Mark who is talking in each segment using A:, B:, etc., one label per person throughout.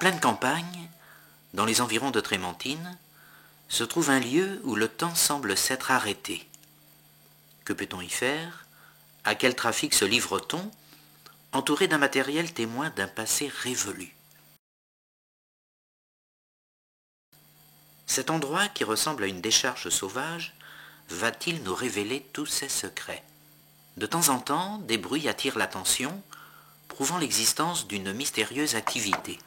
A: pleine campagne, dans les environs de Trémentine, se trouve un lieu où le temps semble s'être arrêté. Que peut-on y faire? À quel trafic se livre-t-on, entouré d'un matériel témoin d'un passé révolu? Cet endroit, qui ressemble à une décharge sauvage, va-t-il nous révéler tous ses secrets? De temps en temps, des bruits attirent l'attention, prouvant l'existence d'une mystérieuse activité.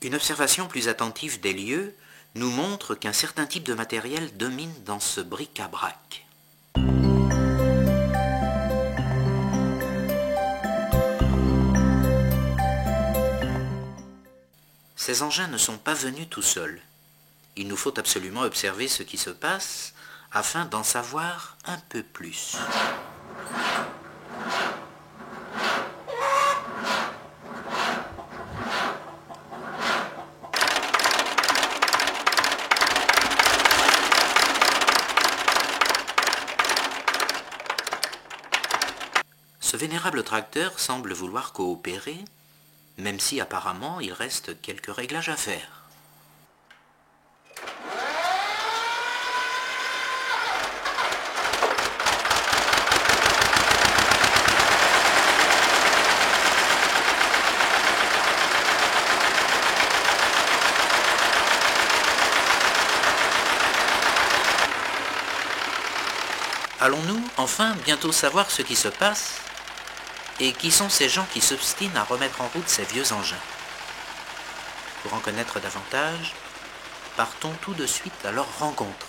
A: Une observation plus attentive des lieux nous montre qu'un certain type de matériel domine dans ce bric-à-brac. Ces engins ne sont pas venus tout seuls. Il nous faut absolument observer ce qui se passe afin d'en savoir un peu plus. Ce vénérable tracteur semble vouloir coopérer, même si apparemment il reste quelques réglages à faire. Allons-nous enfin bientôt savoir ce qui se passe? Et qui sont ces gens qui s'obstinent à remettre en route ces vieux engins? Pour en connaître davantage, partons tout de suite à leur rencontre.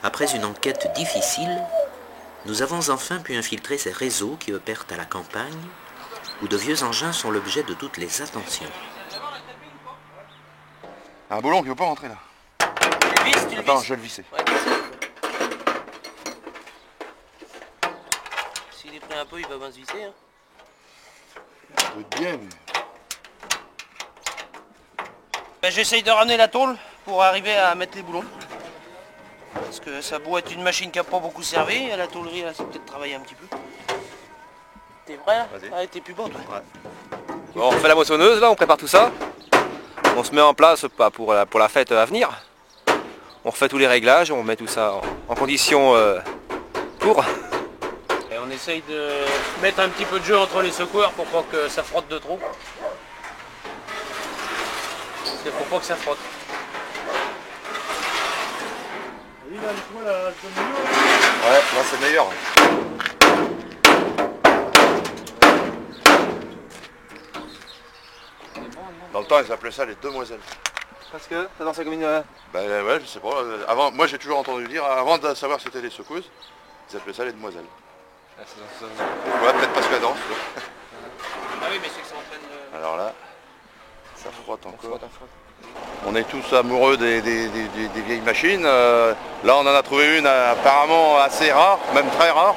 A: Après une enquête difficile, nous avons enfin pu infiltrer ces réseaux qui opèrent à la campagne, où de vieux engins sont l'objet de toutes les attentions.
B: Un boulon qui ne veut pas rentrer là.
C: Tu le visses, tu le
B: Attends,
C: visses.
B: je vais le visser.
C: Ouais, s'il est pris un peu, il va bien se visser. Hein.
B: Ça doit être bien, mais...
C: Ben, j'essaye de ramener la tôle pour arriver à mettre les boulons. Parce que ça a beau être une machine qui n'a pas beaucoup servi, à la tôlerie, là, ça peut-être travailler un petit peu. T'es prêt là?
D: Vas-y.
C: Ah, t'es plus bon toi.
D: Ouais. Bon, on fait la moissonneuse, là, on prépare tout ça. On se met en place pour la fête à venir. On refait tous les réglages, on met tout ça en condition pour.
E: Et on essaye de mettre un petit peu de jeu entre les secoueurs pour pas que ça frotte de trop. C'est pour pas que ça frotte.
B: Ouais, là c'est meilleur. Dans le temps, ils appelaient ça les demoiselles.
D: Parce que ça dansait comme une...
B: Ben ouais, je sais pas. Avant, moi j'ai toujours entendu dire, avant de savoir que c'était les secousses, ils appelaient ça les demoiselles. Ouais, peut-être parce qu'elles dansent.
E: Ah oui, mais c'est que ça entraîne le...
B: Alors là, ça frotte encore. On est tous amoureux des vieilles machines. Là, on en a trouvé une apparemment assez rare, même très rare,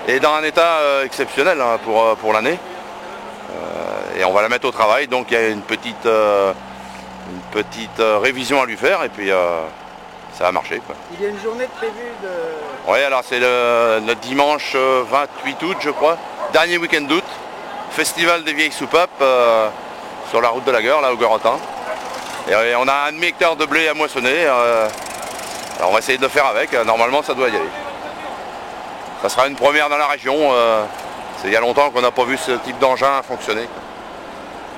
B: et dans un état exceptionnel hein, pour l'année. Et on va la mettre au travail, donc il y a une petite révision à lui faire, et puis ça va marcher. Quoi.
F: Il y a une journée prévue de...
B: Oui, alors c'est le dimanche 28 août, je crois, dernier week-end d'août, festival des vieilles soupapes sur la route de la Gare, là au Gorotin. Et on a un demi-hectare de blé à moissonner, alors on va essayer de le faire avec, normalement ça doit y aller. Ça sera une première dans la région, c'est il y a longtemps qu'on n'a pas vu ce type d'engin fonctionner.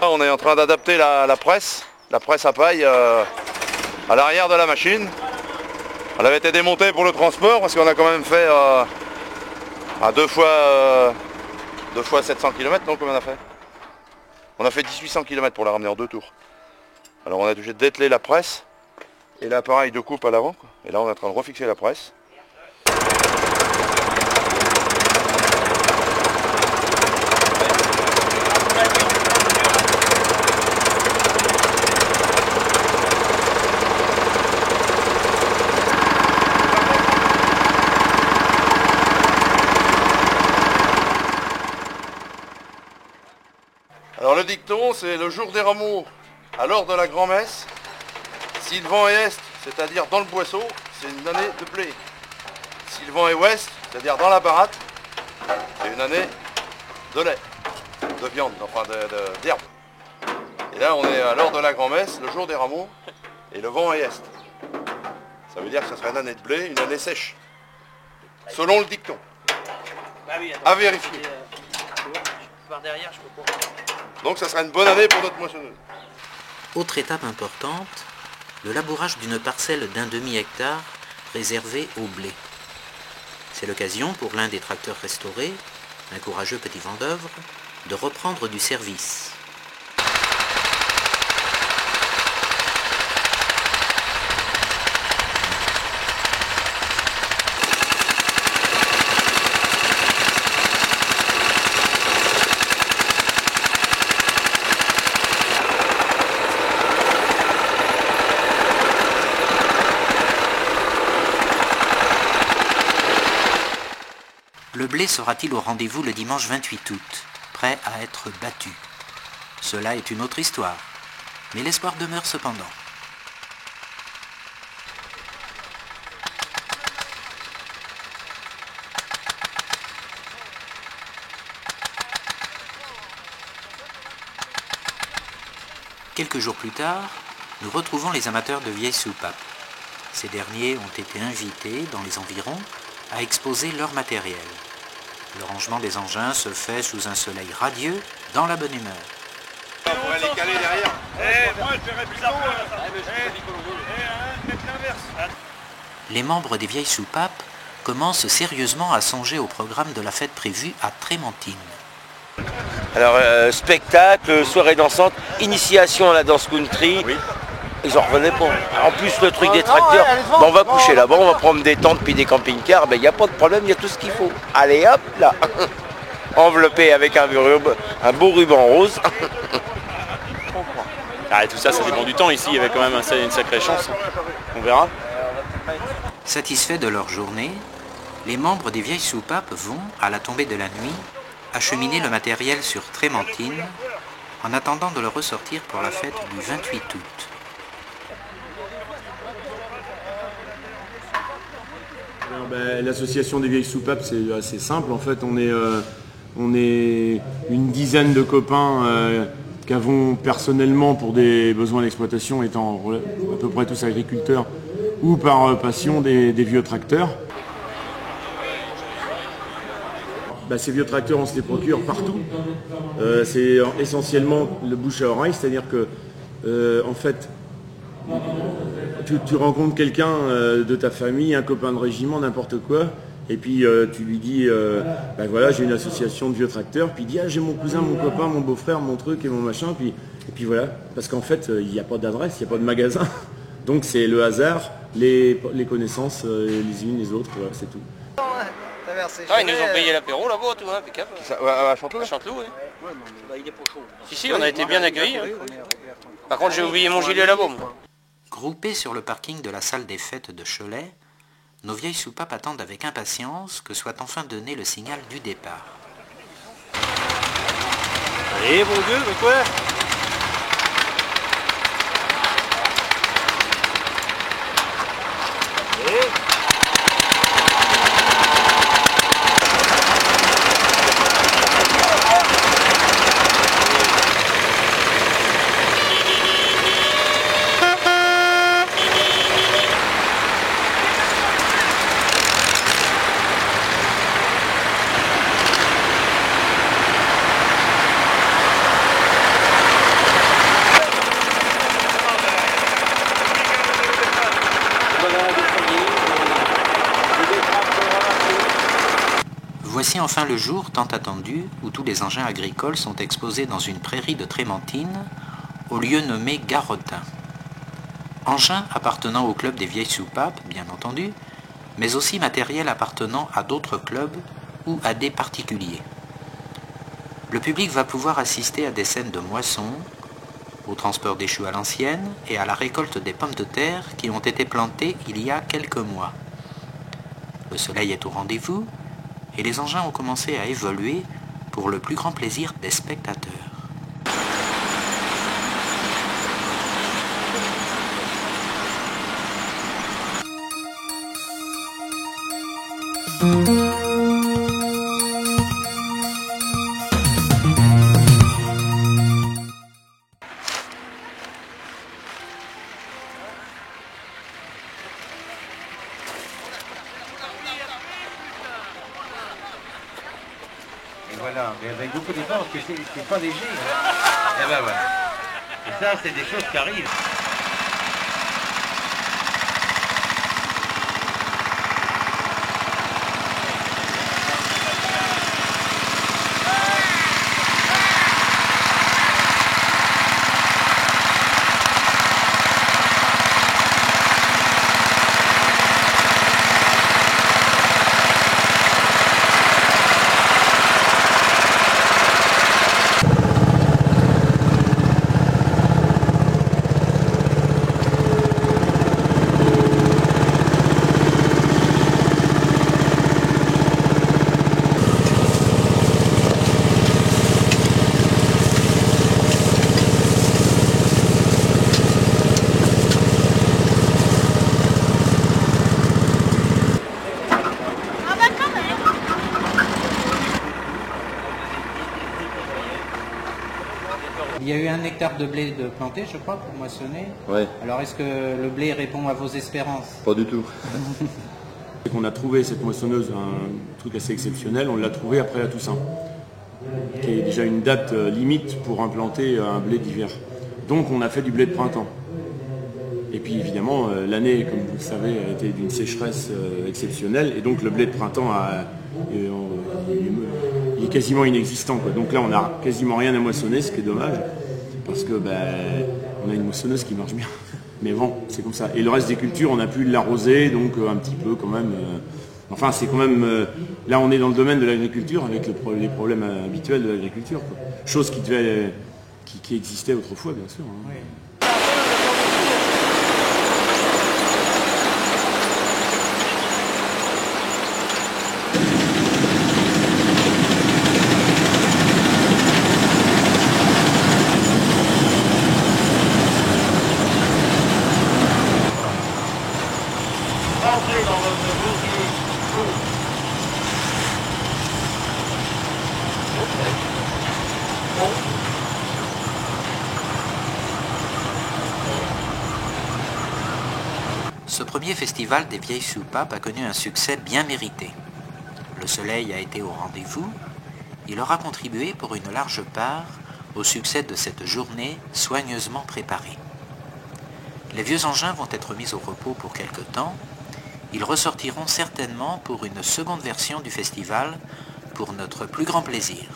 B: On est en train d'adapter la presse à paille à l'arrière de la machine. Elle avait été démontée pour le transport parce qu'on a quand même fait à deux fois 700 km, donc combien on a fait? On a fait 1800 km pour la ramener en 2 tours. Alors on a obligé de dételer la presse et l'appareil de coupe à l'avant. Et là on est en train de refixer la presse. Le dicton, c'est le jour des rameaux, à l'heure de la grand-messe. Si le vent est est, c'est-à-dire dans le boisseau, c'est une année de blé. Si le vent est ouest, c'est-à-dire dans la baratte, c'est une année de lait, de viande, enfin d'herbe. Et là, on est à l'heure de la grand-messe, le jour des rameaux, et le vent est est. Ça veut dire que ce serait une année de blé, une année sèche, selon le dicton.
C: Bah oui, attends,
B: À vérifier.
C: Par derrière, je peux pas.
B: Donc ça sera une bonne année pour notre moissonneuse.
A: Autre étape importante, le labourage d'une parcelle d'un demi-hectare réservée au blé. C'est l'occasion pour l'un des tracteurs restaurés, un courageux petit vendeuvre, de reprendre du service. Le blé sera-t-il au rendez-vous le dimanche 28 août, prêt à être battu? Cela est une autre histoire, mais l'espoir demeure cependant. Quelques jours plus tard, nous retrouvons les amateurs de vieilles soupapes. Ces derniers ont été invités, dans les environs, à exposer leur matériel. Le rangement des engins se fait sous un soleil radieux, dans la bonne humeur.
B: On pourrait les caler derrière.
A: Les membres des vieilles soupapes commencent sérieusement à songer au programme de la fête prévue à Trémentine.
G: Alors, spectacle, soirée dansante, initiation à la danse country. Oui. Ils en revenaient pas. En plus, le truc des tracteurs, on va coucher là-bas, on va prendre des tentes puis des camping-cars, il n'y a pas de problème, il y a tout ce qu'il faut. Allez hop, là. Enveloppé avec un beau ruban rose.
H: Ah, tout ça, ça dépend du temps. Ici, il y avait quand même une sacrée chance. On verra.
A: Satisfaits de leur journée, les membres des vieilles soupapes vont, à la tombée de la nuit, acheminer le matériel sur Trémentine, en attendant de le ressortir pour la fête du 28 août.
I: L'association des vieilles soupapes, c'est assez simple. En fait, on est une dizaine de copains qu'avons personnellement, pour des besoins d'exploitation, étant à peu près tous agriculteurs, ou par passion des vieux tracteurs. Ces vieux tracteurs, on se les procure partout. C'est essentiellement le bouche à oreille, c'est-à-dire que, en fait, tu rencontres quelqu'un de ta famille, un copain de régiment, n'importe quoi, et puis tu lui dis, voilà, j'ai une association de vieux tracteurs, puis il dit, ah, j'ai mon cousin, mon copain, mon beau-frère, mon truc et mon machin, et puis voilà, parce qu'en fait, il n'y a pas d'adresse, il n'y a pas de magasin, donc c'est le hasard, les connaissances, les unes les autres, voilà, c'est tout.
C: Ah, ils nous ont payé l'apéro là-bas, tout, impeccable.
B: À Chanteloup,
C: À Chanteloup, oui. Il est pas chaud. Si, on a été bien accueillis. Par contre, j'ai oublié mon gilet là-bas.
A: Groupés sur le parking de la salle des fêtes de Cholet, nos vieilles soupapes attendent avec impatience que soit enfin donné le signal du départ.
E: Allez, bon Dieu, mais quoi?
A: Voici enfin le jour tant attendu où tous les engins agricoles sont exposés dans une prairie de Trémentine, au lieu nommé Garotin. Engins appartenant au club des vieilles soupapes, bien entendu, mais aussi matériel appartenant à d'autres clubs ou à des particuliers. Le public va pouvoir assister à des scènes de moisson, au transport des choux à l'ancienne et à la récolte des pommes de terre qui ont été plantées il y a quelques mois. Le soleil est au rendez-vous et les engins ont commencé à évoluer pour le plus grand plaisir des spectateurs.
J: Et voilà, mais avec beaucoup d'efforts, parce que c'est pas léger. Hein. Et ben voilà. Et ça, c'est des choses qui arrivent.
K: Il y a eu 1 hectare de blé de planté, je crois, pour moissonner.
I: Ouais.
K: Alors est-ce que le blé répond à vos espérances?
I: Pas du tout. C'est qu'on a trouvé cette moissonneuse, un truc assez exceptionnel, on l'a trouvé après la Toussaint, qui est déjà une date limite pour implanter un blé d'hiver. Donc on a fait du blé de printemps. Et puis évidemment, l'année, comme vous le savez, a été d'une sécheresse exceptionnelle, et donc le blé de printemps il est quasiment inexistant, quoi. Donc là, on n'a quasiment rien à moissonner, ce qui est dommage, parce que on a une moissonneuse qui marche bien. Mais bon, c'est comme ça. Et le reste des cultures, on a pu l'arroser, donc un petit peu quand même. Enfin, c'est quand même... là, on est dans le domaine de l'agriculture, avec les problèmes habituels de l'agriculture, quoi. Chose qui existait autrefois, bien sûr. Hein. Oui.
A: Ce premier festival des vieilles soupapes a connu un succès bien mérité. Le soleil a été au rendez-vous. Il aura contribué pour une large part au succès de cette journée soigneusement préparée. Les vieux engins vont être mis au repos pour quelque temps. Ils ressortiront certainement pour une seconde version du festival pour notre plus grand plaisir.